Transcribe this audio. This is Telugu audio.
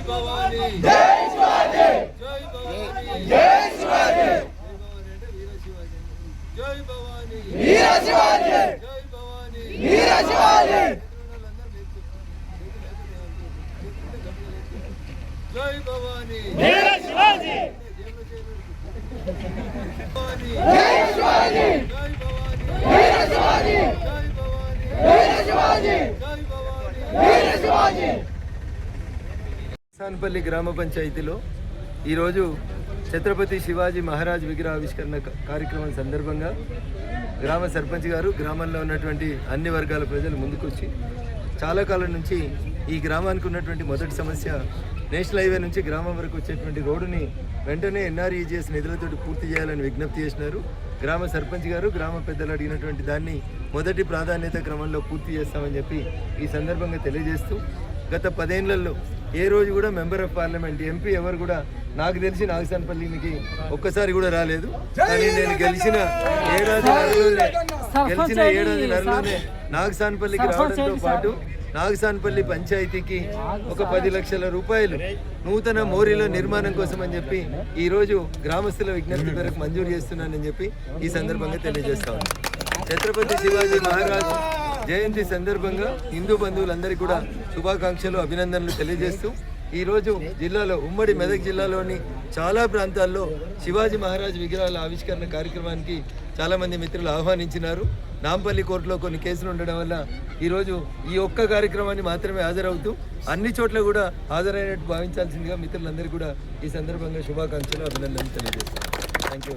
భవానీ జై శివాజీ జై భవానీ జై శివాజీ జై భవానీ వీర శివాజీ జై భవానీ వీర శివాజీ జై భవానీ వీర శివాజీ జై శివాజీ జై భవానీ వీర శివాజీ జై భవానీ వీర శివాజీ జై భవానీ వీర శివాజీ సాన్పల్లి గ్రామ పంచాయతీలో ఈరోజు ఛత్రపతి శివాజీ మహారాజ్ విగ్రహావిష్కరణ కార్యక్రమం సందర్భంగా గ్రామ సర్పంచ్ గారు గ్రామంలో ఉన్నటువంటి అన్ని వర్గాల ప్రజలు ముందుకొచ్చి చాలా కాలం నుంచి ఈ గ్రామానికి ఉన్నటువంటి మొదటి సమస్య నేషనల్ హైవే నుంచి గ్రామం వరకు వచ్చేటువంటి రోడ్డుని వెంటనే ఎన్ఆర్ఈజీఎస్ నిధులతోటి పూర్తి చేయాలని విజ్ఞప్తి చేసినారు. గ్రామ సర్పంచ్ గారు గ్రామ పెద్దలు అడిగినటువంటి దాన్ని మొదటి ప్రాధాన్యత క్రమంలో పూర్తి చేస్తామని చెప్పి ఈ సందర్భంగా తెలియజేస్తూ గత 10 ఏళ్లలో ఏ రోజు కూడా మెంబర్ ఆఫ్ పార్లమెంట్ ఎంపీ ఎవరు కూడా నాకు తెలిసి నాగసాన్పల్లికి ఒక్కసారి కూడా రాలేదు. కానీ నేను గెలిచిన ఏడాదిన్నరలోనే నాగసాన్పల్లికి రావడంతో పాటు నాగసాన్పల్లి పంచాయతీకి ఒక 10 లక్షల రూపాయలు నూతన మోరీల నిర్మాణం కోసం అని చెప్పి ఈరోజు గ్రామస్తుల విజ్ఞప్తి మేరకు మంజూరు చేస్తున్నానని చెప్పి ఈ సందర్భంగా తెలియజేస్తా ఉన్నాను. ఛత్రపతి శివాజీ మహారాజ్ జయంతి సందర్భంగా హిందూ బంధువులందరికీ కూడా శుభాకాంక్షలు అభినందనలు తెలియజేస్తూ ఈరోజు జిల్లాలో ఉమ్మడి మెదక్ జిల్లాలోని చాలా ప్రాంతాల్లో శివాజీ మహారాజ్ విగ్రహాల ఆవిష్కరణ కార్యక్రమానికి చాలామంది మిత్రులు ఆహ్వానించినారు. నాంపల్లి కోర్టులో కొన్ని కేసులు ఉండడం వల్ల ఈరోజు ఈ ఒక్క కార్యక్రమాన్ని మాత్రమే హాజరవుతూ అన్ని చోట్ల కూడా హాజరైనట్టు భావించాల్సిందిగా మిత్రులందరికీ కూడా ఈ సందర్భంగా శుభాకాంక్షలు అభినందనలు తెలియజేస్తాను. Thank you.